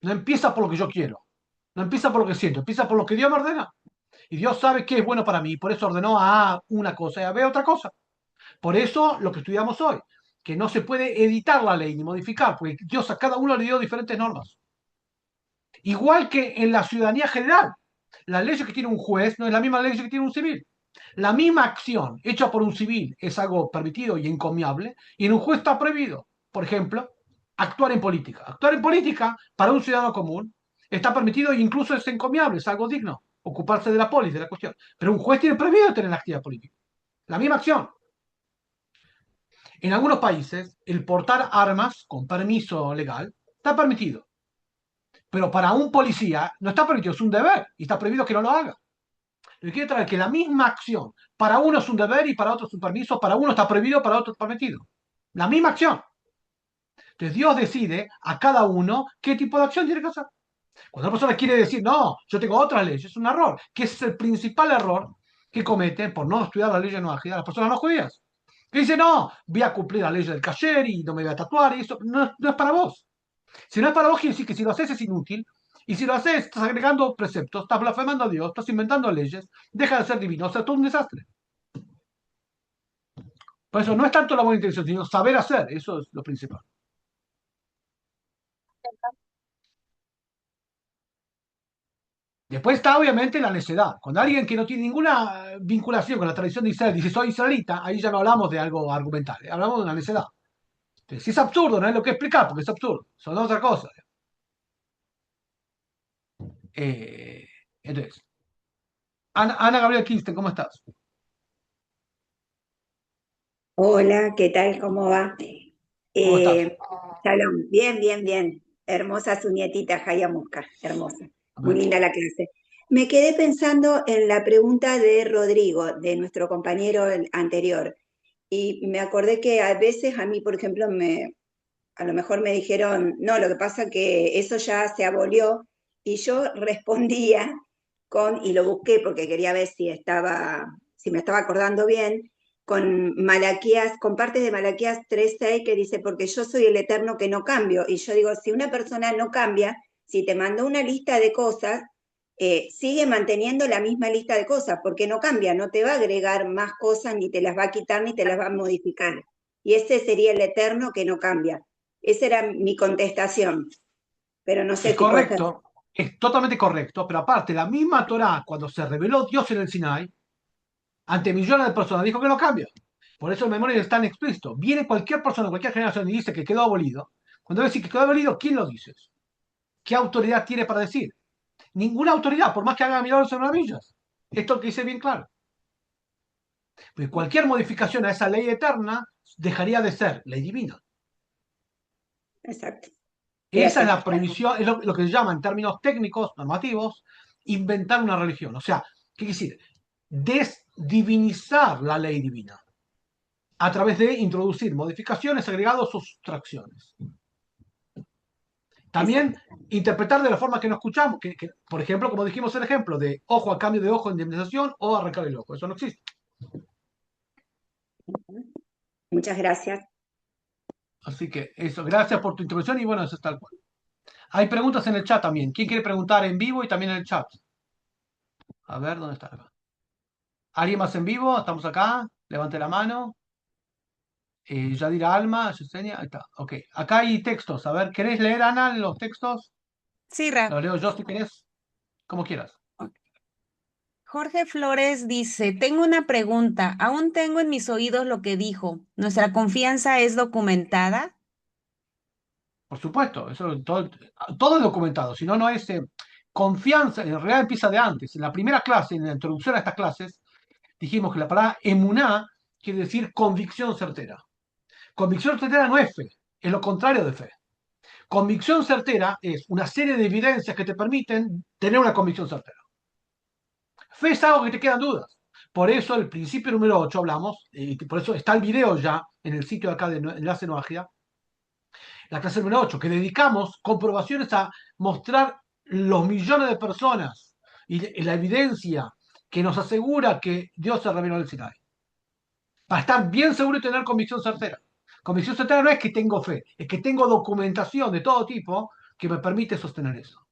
A: No empieza por lo que yo quiero. No empieza por lo que siento, empieza por lo que Dios me ordena. Y Dios sabe qué es bueno para mí, y por eso ordenó a A una cosa y a B otra cosa. Por eso lo que estudiamos hoy, que no se puede editar la ley ni modificar, porque Dios a cada uno le dio diferentes normas. Igual que en la ciudadanía general, la ley que tiene un juez no es la misma ley que tiene un civil. La misma acción hecha por un civil es algo permitido y encomiable, y en un juez está prohibido. Por ejemplo, actuar en política. Actuar en política para un ciudadano común está permitido e incluso es encomiable, es algo digno, ocuparse de la polis, de la cuestión. Pero un juez tiene prohibido tener la actividad política. La misma acción. En algunos países, el portar armas con permiso legal está permitido. Pero para un policía no está permitido, es un deber y está prohibido que no lo haga. Le quiere traer que la misma acción para uno es un deber y para otro es un permiso, para uno está prohibido, para otro está permitido. La misma acción. Entonces Dios decide a cada uno qué tipo de acción tiene que hacer. Cuando una persona quiere decir, no, yo tengo otras leyes, es un error, que es el principal error que cometen por no estudiar las leyes no ágidas las personas no judías. Que dice, no, voy a cumplir la ley del kasher y no me voy a tatuar y eso no es para vos. Si no es para vos, quiere decir que si lo haces es inútil. Y si lo haces, estás agregando preceptos, estás blasfemando a Dios, estás inventando leyes, deja de ser divino, o sea, todo un desastre. Por eso no es tanto la buena intención, sino saber hacer, eso es lo principal. Después está obviamente la necedad. Cuando alguien que no tiene ninguna vinculación con la tradición de Israel dice soy israelita, ahí ya no hablamos de algo argumental, hablamos de una necedad. Entonces, si es absurdo, no hay lo que explicar porque es absurdo, son otra cosa. Eh, entonces, Ana Gabriel Kirsten, ¿cómo estás?
F: Hola, ¿qué tal? ¿Cómo va?
A: ¿Cómo estás?
F: Shalom, bien, bien, bien. Hermosa su nietita Jaya Musca, hermosa. Muy linda la clase. Me quedé pensando en la pregunta de Rodrigo, de nuestro compañero anterior, y me acordé que a veces a mí, por ejemplo, a lo mejor me dijeron, no, lo que pasa que eso ya se abolió, y yo respondía y lo busqué porque quería ver si me estaba acordando bien, con Malaquías, con partes de Malaquías 3:6 que dice, porque yo soy el eterno que no cambio, y yo digo, si una persona no cambia, si te mandó una lista de cosas, sigue manteniendo la misma lista de cosas, porque no cambia, no te va a agregar más cosas, ni te las va a quitar, ni te las va a modificar. Y ese sería el eterno que no cambia. Esa era mi contestación, pero no sé
A: Es
F: si puede ser.
A: correcto, es totalmente correcto, pero aparte, la misma Torá, cuando se reveló Dios en el Sinai, ante millones de personas, dijo que no cambia. Por eso el memoria es tan explícito. Viene cualquier persona, cualquier generación y dice que quedó abolido. Cuando decir que quedó abolido, ¿quién lo dice? ¿Qué autoridad tiene para decir? Ninguna autoridad, por más que haga milagros y maravillas. Esto lo que dice bien claro. Pues cualquier modificación a esa ley eterna dejaría de ser ley divina.
F: Exacto.
A: Esa es
F: Gracias.
A: la prohibición, es lo que se llama en términos técnicos, normativos, inventar una religión. O sea, ¿qué quiere decir? Desdivinizar la ley divina a través de introducir modificaciones, agregados o sustracciones. También interpretar de la forma que no escuchamos, por ejemplo, como dijimos el ejemplo de ojo a cambio de ojo, indemnización o arrancar el ojo. Eso no existe.
F: Muchas gracias.
A: Así que eso, gracias por tu intervención y bueno, eso es tal cual. Hay preguntas en el chat también. ¿Quién quiere preguntar en vivo y también en el chat? A ver, ¿dónde está acá? ¿Alguien más en vivo? ¿Estamos acá? Levante la mano. Yadira Alma, Yesenia, ahí está. Ok, acá hay textos. A ver, ¿querés leer, Ana, los textos?
B: Sí, Rab.
A: Los leo yo si querés, como quieras.
B: Jorge Flores dice, tengo una pregunta. Aún tengo en mis oídos lo que dijo. ¿Nuestra confianza es documentada?
A: Por supuesto, eso todo es documentado. Si no, no es confianza. En realidad empieza de antes. En la primera clase, en la introducción a estas clases, dijimos que la palabra emuná quiere decir convicción certera. Convicción certera no es fe, es lo contrario de fe. Convicción certera es una serie de evidencias que te permiten tener una convicción certera. Fe es algo que te quedan dudas. Por eso el principio número 8 hablamos, y por eso está el video ya en el sitio de acá de Enlace Noagia, la clase número 8 que dedicamos comprobaciones a mostrar los millones de personas y la evidencia que nos asegura que Dios se reveló en el Sinai. Para estar bien seguro y tener convicción certera. Convicción certera no es que tengo fe, es que tengo documentación de todo tipo que me permite sostener eso.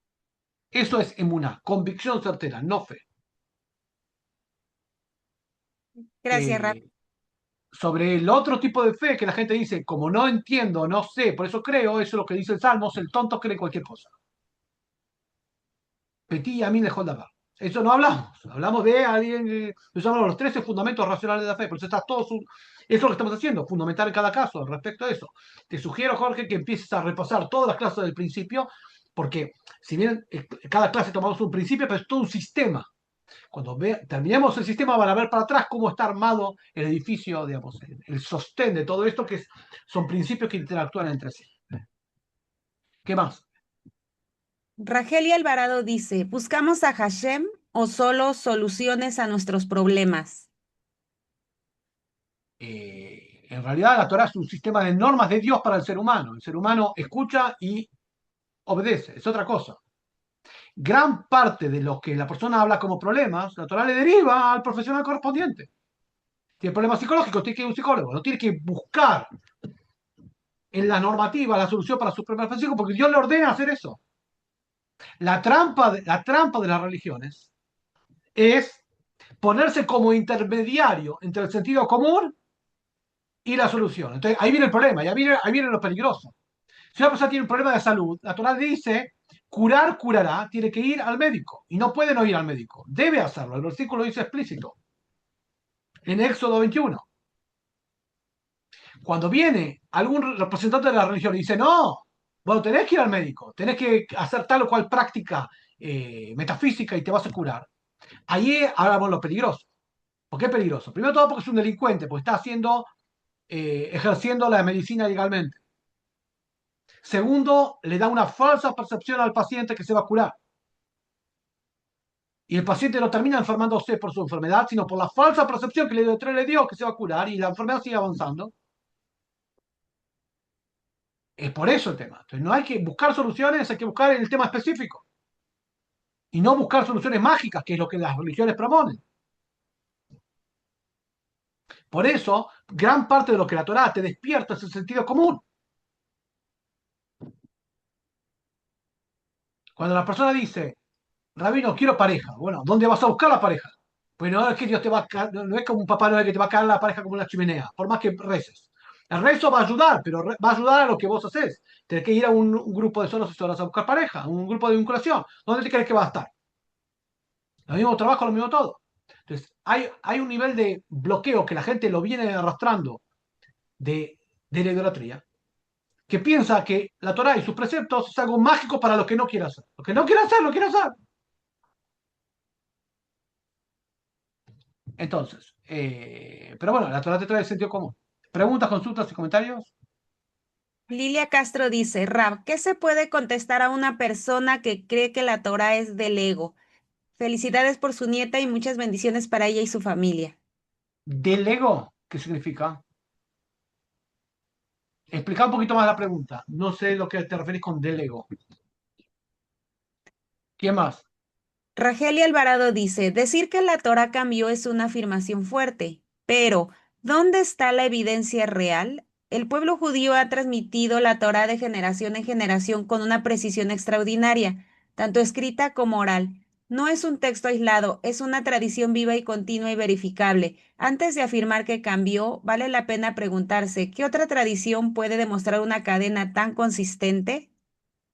A: Eso es emuná, convicción certera, no fe.
B: Gracias, Rab.
A: Eh, Sobre el otro tipo de fe que la gente dice, como no entiendo, no sé, por eso creo, eso es lo que dice el Salmos, el tonto cree cualquier cosa. Petit y a mí dejó de hablar. Eso no hablamos, hablamos de alguien, llamamos los 13 fundamentos racionales de la fe, por eso está todo eso es lo que estamos haciendo, fundamental en cada caso respecto a eso. Te sugiero, Jorge, que empieces a repasar todas las clases del principio, porque si bien cada clase tomamos un principio, pero es todo un sistema. Cuando terminemos el sistema van a ver para atrás cómo está armado el edificio, digamos, el sostén de todo esto, que son principios que interactúan entre sí. ¿Qué más?
B: Ragelia Alvarado dice, ¿buscamos a Hashem o solo soluciones a nuestros problemas?
A: En realidad la Torah es un sistema de normas de Dios para el ser humano. El ser humano escucha y obedece, es otra cosa. Gran parte de lo que la persona habla como problemas, la Torah le deriva al profesional correspondiente. Tiene problemas psicológicos, tiene que ir a un psicólogo, no tiene que buscar en la normativa la solución para sus problemas físicos porque Dios le ordena hacer eso. La trampa de las religiones es ponerse como intermediario entre el sentido común y la solución. Entonces, ahí viene el problema, y ahí viene lo peligroso. Si una persona tiene un problema de salud, la Torá dice, curar, curará, tiene que ir al médico. Y no puede no ir al médico. Debe hacerlo. El versículo dice explícito. En Éxodo 21. Cuando viene algún representante de la religión y dice, no, bueno, tenés que ir al médico, tenés que hacer tal o cual práctica metafísica y te vas a curar. Ahí hablamos lo peligroso. ¿Por qué es peligroso? Primero todo porque es un delincuente, porque está ejerciendo la medicina legalmente. Segundo, le da una falsa percepción al paciente que se va a curar. Y el paciente no termina enfermándose por su enfermedad, sino por la falsa percepción que le dio que se va a curar y la enfermedad sigue avanzando. Es por eso el tema. Entonces no hay que buscar soluciones, hay que buscar el tema específico. Y no buscar soluciones mágicas, que es lo que las religiones proponen. Por eso, gran parte de lo que la Torá te despierta es el sentido común. Cuando la persona dice, Rabino, quiero pareja, bueno, ¿dónde vas a buscar la pareja? Pues no es que Dios te va a caer, no es como un papá Noel que te va a caer la pareja como una chimenea, por más que reces. El rezo va a ayudar, pero va a ayudar a lo que vos haces. Tenés que ir a un grupo de solos y solas a buscar pareja, un grupo de vinculación. ¿Dónde te crees que va a estar? Lo mismo trabajo, lo mismo todo. Entonces, hay un nivel de bloqueo que la gente lo viene arrastrando de la idolatría, que piensa que la Torah y sus preceptos es algo mágico para lo que no quiere hacer. Lo que no quiere hacer, lo quiere hacer. Entonces, pero bueno, la Torah te trae el sentido común. ¿Preguntas, consultas y comentarios?
B: Lilia Castro dice, Rab, ¿qué se puede contestar a una persona que cree que la Torah es del ego? Felicidades por su nieta y muchas bendiciones para ella y su familia.
A: ¿Del ego? ¿Qué significa? Explica un poquito más la pregunta. No sé lo que te referís con del ego. ¿Quién más?
B: Ragelia Alvarado dice, decir que la Torah cambió es una afirmación fuerte, pero ¿dónde está la evidencia real? El pueblo judío ha transmitido la Torah de generación en generación con una precisión extraordinaria, tanto escrita como oral. No es un texto aislado, es una tradición viva y continua y verificable. Antes de afirmar que cambió, vale la pena preguntarse, ¿qué otra tradición puede demostrar una cadena tan consistente?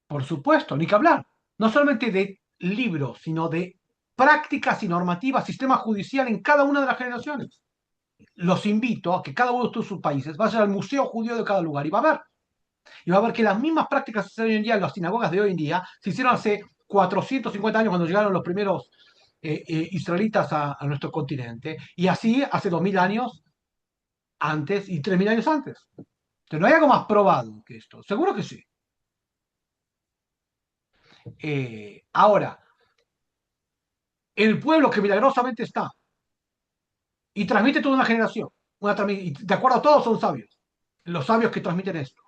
A: Por supuesto, ni que hablar. No solamente de libros, sino de prácticas y normativas, sistema judicial en cada una de las generaciones. Los invito a que cada uno de sus países vaya al museo judío de cada lugar y va a ver. Y va a ver que las mismas prácticas que se hacen hoy en día en las sinagogas de hoy en día se hicieron hace 450 años cuando llegaron los primeros israelitas a nuestro continente. Y así hace 2000 años antes y 3000 años antes. Entonces no hay algo más probado que esto. Seguro que sí. Ahora, el pueblo que milagrosamente está y transmite toda una generación, y de acuerdo a todos son sabios, los sabios que transmiten esto.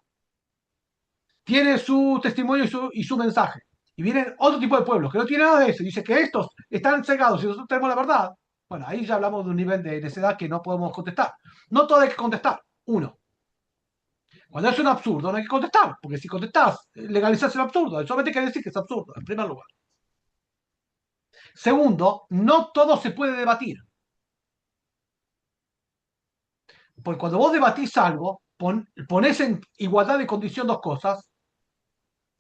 A: Tiene su testimonio y su mensaje. Y vienen otro tipo de pueblos que no tienen nada de eso. Y dice que estos están cegados y nosotros tenemos la verdad. Bueno, ahí ya hablamos de un nivel de necedad que no podemos contestar. No todo hay que contestar. Uno. Cuando es un absurdo, no hay que contestar. Porque si contestás, legalizás el absurdo. Eso solamente quiere decir que es absurdo, en primer lugar. Segundo, no todo se puede debatir. Porque cuando vos debatís algo, ponés en igualdad de condición dos cosas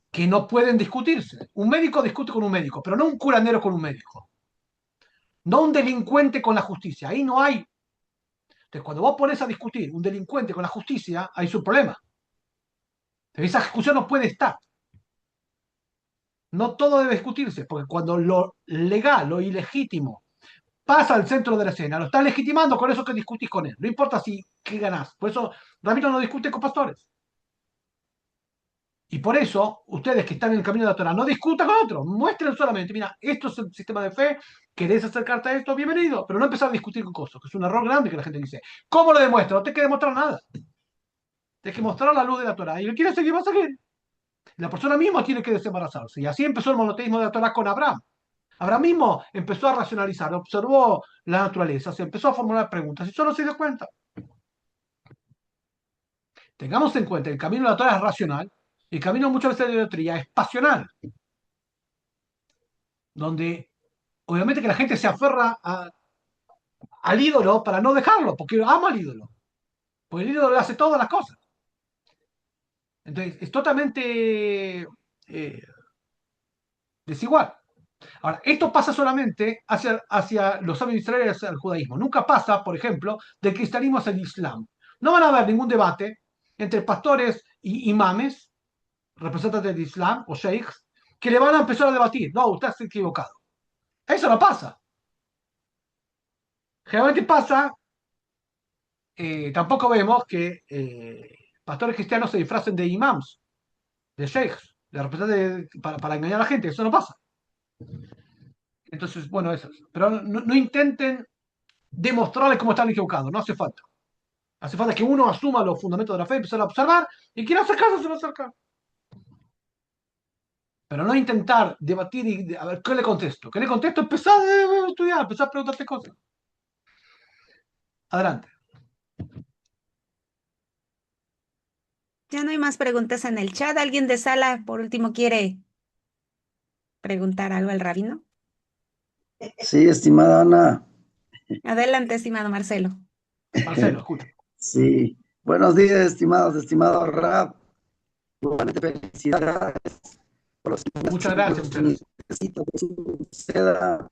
A: que no pueden discutirse. Un médico discute con un médico, pero no un curandero con un médico. No un delincuente con la justicia. Ahí no hay. Entonces, cuando vos pones a discutir un delincuente con la justicia, hay su problema. Entonces, esa discusión no puede estar. No todo debe discutirse, porque cuando lo legal, lo ilegítimo, pasa al centro de la escena, lo estás legitimando con eso que discutís con él. No importa si qué ganás. Por eso Ramiro no discute con pastores. Y por eso, ustedes que están en el camino de la Torah, no discutan con otros, muestren solamente, mira, esto es el sistema de fe, querés acercarte a esto, bienvenido, pero no empezar a discutir con cosas, que es un error grande que la gente dice. ¿Cómo lo demuestro? No te que demostrar nada. Tienes que mostrar la luz de la Torah. Y lo quiere seguir, va a seguir. La persona misma tiene que desembarazarse. Y así empezó el monoteísmo de la Torah con Abraham. Abraham mismo empezó a racionalizar, observó la naturaleza, se empezó a formular preguntas y solo se dio cuenta. Tengamos en cuenta, el camino de la Torah es racional, el camino muchas veces de la idolatría es pasional, donde obviamente que la gente se aferra al ídolo para no dejarlo, porque ama al ídolo. Porque el ídolo hace todas las cosas. Entonces, es totalmente desigual. Ahora, esto pasa solamente hacia los sabios de Israel y hacia el judaísmo. Nunca pasa, por ejemplo, del cristianismo hacia el islam. No van a haber ningún debate entre pastores y imames, representantes del islam o sheikhs, que le van a empezar a debatir. No, usted está equivocado. Eso no pasa. Generalmente pasa, tampoco vemos que pastores cristianos se disfracen de imams, de sheikhs, de representantes para engañar a la gente. Eso no pasa. Entonces, bueno, eso. Pero no intenten demostrarles cómo están equivocados, no hace falta. Hace falta que uno asuma los fundamentos de la fe, empezar a observar, y quien hace caso se lo acerca. Pero no intentar debatir y a ver, ¿qué le contesto? ¿Qué le contesto? Empezar a estudiar, empezar a preguntarte cosas. Adelante.
B: Ya no hay más preguntas en el chat. ¿Alguien de sala, por último, quiere preguntar algo al rabino?
G: Sí, estimada Ana.
B: Adelante, estimado Marcelo.
A: Marcelo, escucha.
G: Sí. Buenos días, estimados Rab. Igualmente felicidades por los
A: Muchas gracias, muchas gracias.
G: Necesito que suceda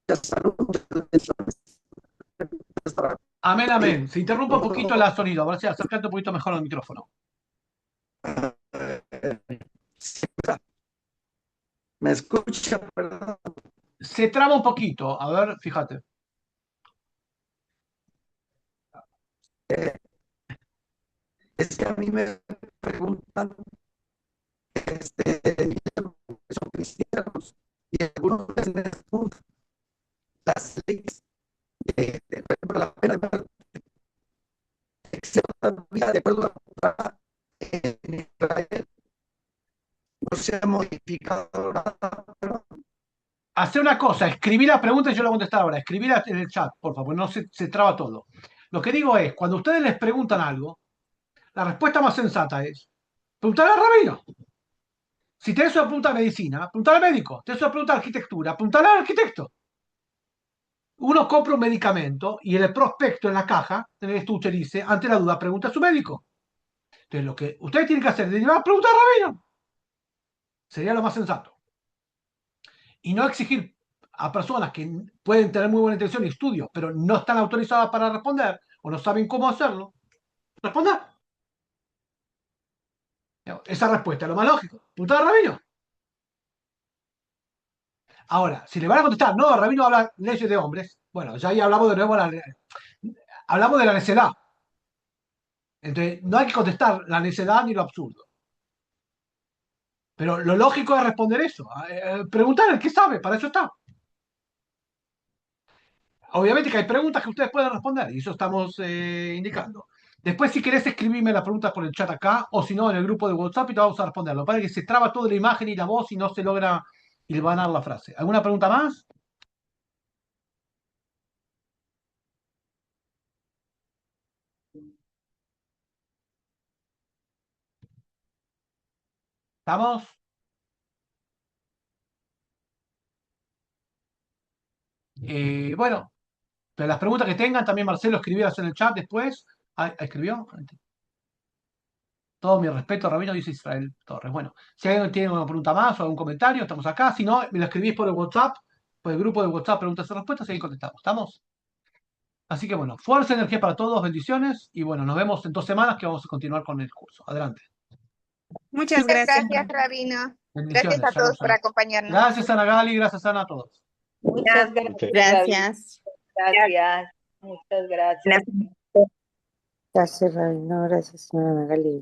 G: mucha salud, muchas bendiciones para
A: Amén, amén. Se interrumpe un poquito el sonido. A ver si acércate un poquito mejor al micrófono.
G: ¿Me escucha? Perdón.
A: Se traba un poquito. A ver, fíjate.
G: Es que a mí me preguntan, que son cristianos y algunos en este punto, las leyes por ejemplo, la pena de muerte, que se todavía de acuerdo a la Torá, en Israel no se ha modificado nada, pero
A: Hacer una cosa, escribir la pregunta y yo la voy a contestar ahora. Escribirla en el chat, por favor, no se traba todo. Lo que digo es, cuando ustedes les preguntan algo, la respuesta más sensata es preguntar al rabino. Si tenés una pregunta de medicina, preguntar al médico. Tenés una pregunta de arquitectura, preguntar al arquitecto. Uno compra un medicamento y en el prospecto, en la caja, en el estuche dice, ante la duda, pregunta a su médico. Entonces, lo que ustedes tienen que hacer es preguntar al rabino. Sería lo más sensato. Y no exigir a personas que pueden tener muy buena intención y estudios, pero no están autorizadas para responder o no saben cómo hacerlo, responder. Esa respuesta es lo más lógico. Preguntar al rabino. Ahora, si le van a contestar, no, el rabino habla leyes de hombres, bueno, ya ahí hablamos de nuevo, hablamos de la necedad. Entonces, no hay que contestar la necedad ni lo absurdo. Pero lo lógico es responder eso. Preguntar el que sabe, para eso está. Obviamente que hay preguntas que ustedes pueden responder y eso estamos indicando. Después, si querés escribirme las preguntas por el chat acá o si no, en el grupo de WhatsApp y te vamos a responder. Lo que pasa es que se traba toda la imagen y la voz y no se logra hilvanar la frase. ¿Alguna pregunta más? ¿Estamos? Bueno, pero las preguntas que tengan, también Marcelo escribirlas en el chat después. Ah, ¿escribió? Todo mi respeto, Rabino, dice Israel Torres. Bueno, si alguien tiene una pregunta más o algún comentario, estamos acá. Si no, me lo escribís por el WhatsApp, por el grupo de WhatsApp, preguntas y respuestas, y ahí contestamos. ¿Estamos? Así que bueno, fuerza, energía para todos, bendiciones. Y bueno, nos vemos en 2 semanas que vamos a continuar con el curso. Adelante.
B: Muchas
H: Muchas
B: gracias.
H: gracias, Rabino.
A: Bendiciones.
H: Gracias a
A: Shalom,
H: todos por
A: shalom.
H: acompañarnos.
A: Gracias, Ana Gali, gracias, Ana, a todos.
I: Muchas gracias.
H: Gracias.
I: Gracias. Muchas gracias.
J: Gracias, Rabino. Gracias, señora Magali.